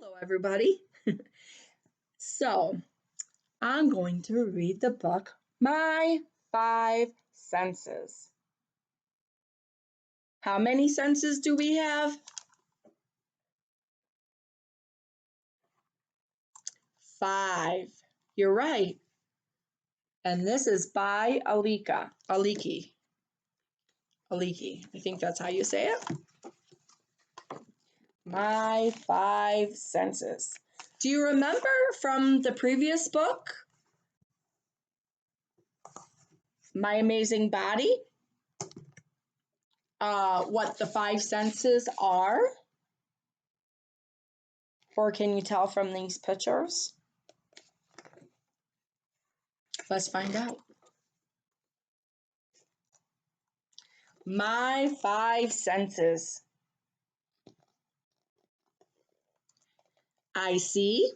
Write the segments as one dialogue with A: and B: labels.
A: Hello, everybody. So, I'm going to read the book, My Five Senses. How many senses do we have? 5. You're right. And this is by Aliki. I think that's how you say it. My Five Senses. Do you remember from the previous book, My Amazing Body? What the 5 senses are? Or can you tell from these pictures? Let's find out. My 5 senses. I see,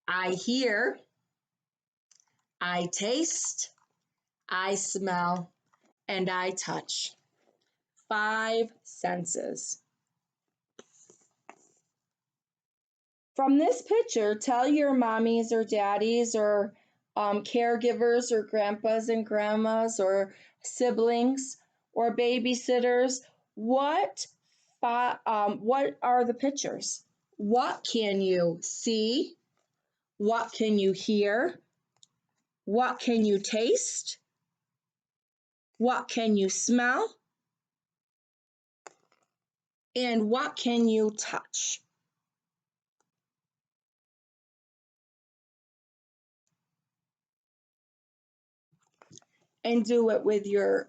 A: I hear, I taste, I smell, and I touch. 5 senses. From this picture, tell your mommies or daddies or caregivers or grandpas and grandmas or siblings or babysitters what are the pictures? What can you see? What can you hear? What can you taste? What can you smell? And what can you touch? And do it with your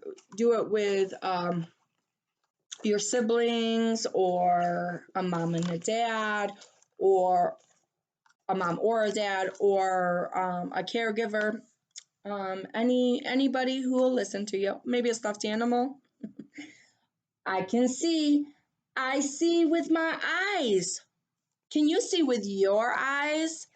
A: siblings or a mom and a dad or a mom or a dad or a caregiver, anybody who will listen to you, maybe a stuffed animal. I can see. I see with my eyes. Can you see with your eyes?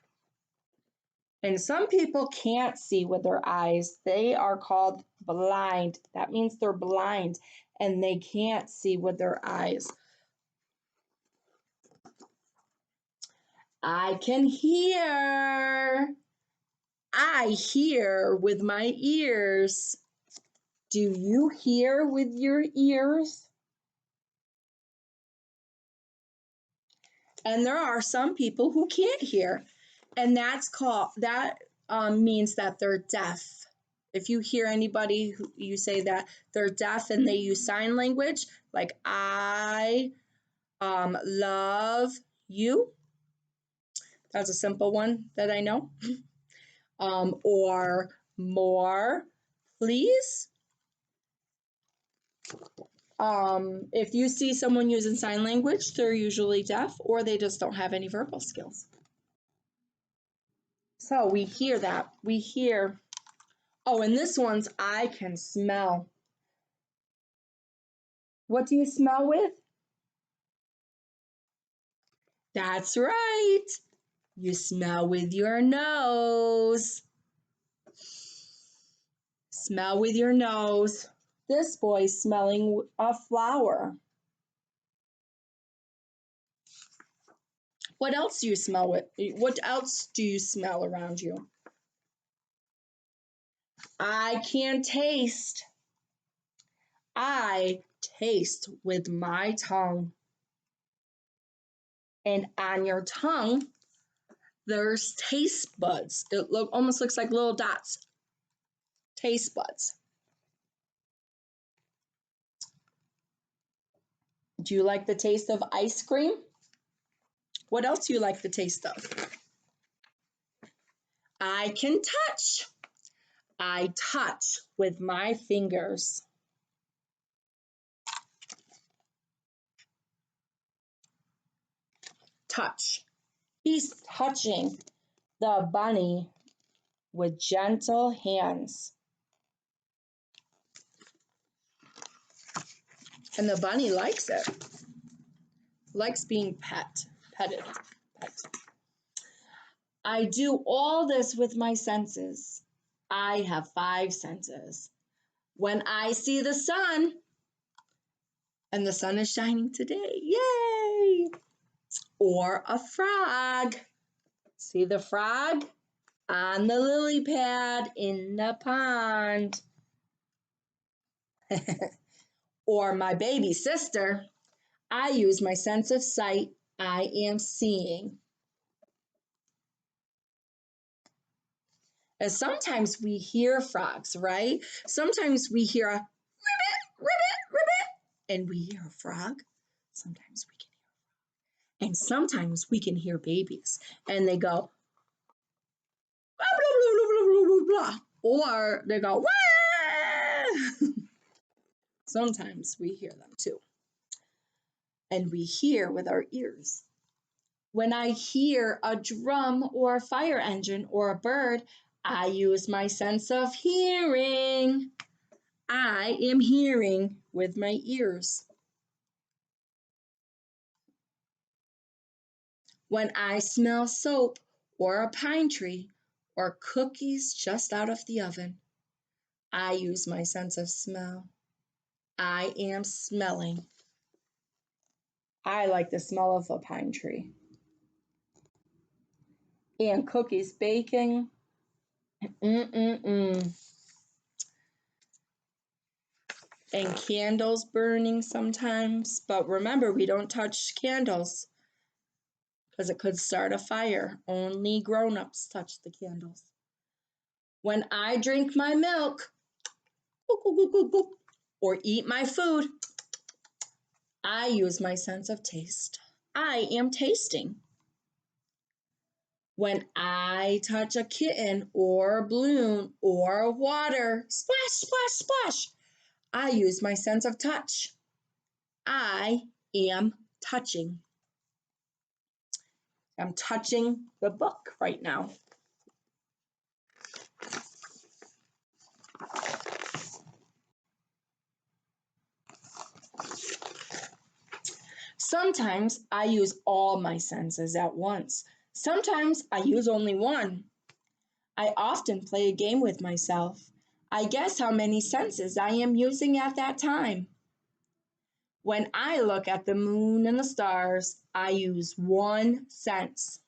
A: And some people can't see with their eyes. They are called blind. That means they're blind and they can't see with their eyes. I can hear. I hear with my ears. Do you hear with your ears? And there are some people who can't hear, and that means that they're deaf. If you hear anybody who you say that they're deaf and they use sign language, like I love you. That's a simple one that I know. Or more, please. If you see someone using sign language, they're usually deaf or they just don't have any verbal skills. So we hear that. We hear. Oh, and this one's I can smell. What do you smell with? That's right. You smell with your nose. Smell with your nose. This boy's smelling a flower. What else do you smell with? What else do you smell around you? I can taste. I taste with my tongue. And on your tongue, there's taste buds. It almost looks like little dots. Taste buds. Do you like the taste of ice cream? What else do you like the taste of? I can touch. I touch with my fingers. Touch. He's touching the bunny with gentle hands. And the bunny likes it. Likes being petted. I do all this with my senses. I have 5 senses. When I see the sun, and the sun is shining today, yay! or a frog. See the frog on the lily pad in the pond. Or my baby sister. I use my sense of sight. I am seeing. And sometimes we hear frogs, right? Sometimes we hear a ribbit, ribbit, ribbit, and we hear a frog. Sometimes we can hear, and sometimes we can hear babies, and they go blah, blah, blah, blah, blah, blah, blah. Or they go wah. Sometimes we hear them too, and we hear with our ears. When I hear a drum or a fire engine or a bird, I use my sense of hearing. I am hearing with my ears. When I smell soap or a pine tree or cookies just out of the oven, I use my sense of smell. I am smelling. I like the smell of a pine tree. And cookies baking. Mm-mm-mm. And candles burning sometimes. But remember, we don't touch candles because it could start a fire. Only grown-ups touch the candles. When I drink my milk or eat my food, I use my sense of taste. I am tasting. When I touch a kitten or a balloon or water, splash, splash, splash, I use my sense of touch. I am touching. I'm touching the book right now. Sometimes I use all my senses at once. Sometimes I use only one. I often play a game with myself. I guess how many senses I am using at that time. When I look at the moon and the stars, I use one sense,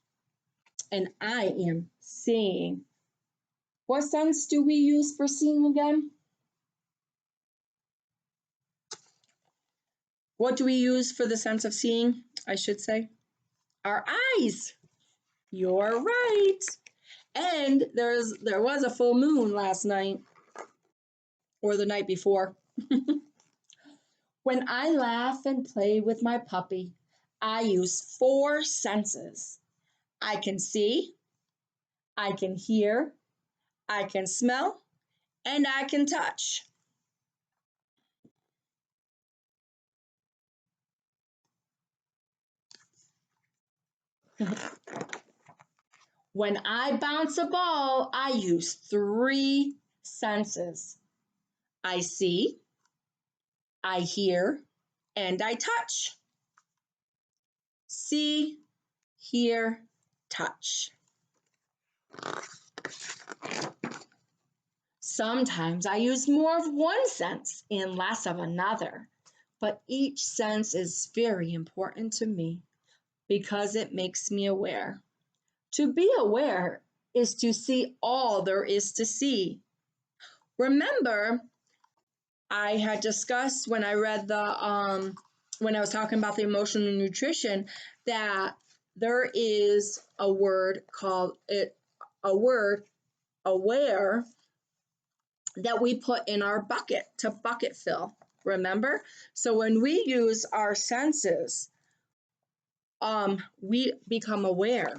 A: and I am seeing. What sense do we use for seeing again? What do we use for the sense of seeing, I should say? Our eyes. You're right. And there was a full moon last night or the night before. When I laugh and play with my puppy, I use four senses. I can see, I can hear, I can smell, and I can touch. When I bounce a ball, I use three senses. I see, I hear, and I touch. See, hear, touch. Sometimes I use more of one sense and less of another, but each sense is very important to me because it makes me aware. To be aware is to see all there is to see. Remember, I had discussed when I read when I was talking about the emotional nutrition that there is a word called aware that we put in our bucket to bucket fill. Remember? So when we use our senses, we become aware.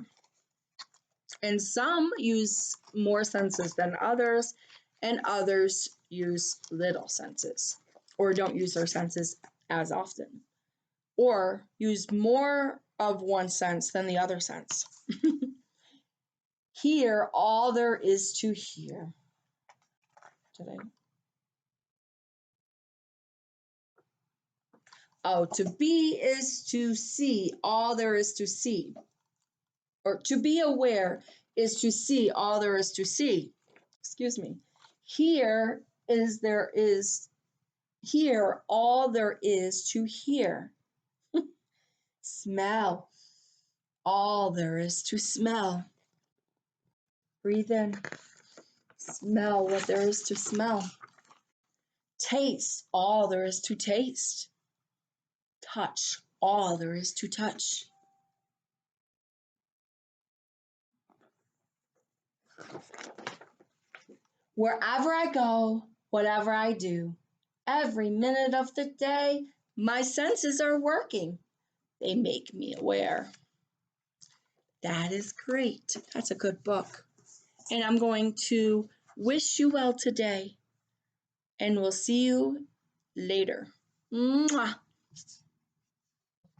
A: And some use more senses than others, and others use little senses or don't use their senses as often or use more of one sense than the other sense. Hear all there is to hear. Today. Oh, to be is to see all there is to see. Or to be aware is to see all there is to see. Excuse me. Hear all there is to hear. Smell. all there is to smell. Breathe in. Smell what there is to smell. Taste all there is to taste. Touch all there is to touch. Wherever I go, whatever I do, every minute of the day, my senses are working. They make me aware. That is great. That's a good book. And I'm going to wish you well today, and we'll see you later. Mwah.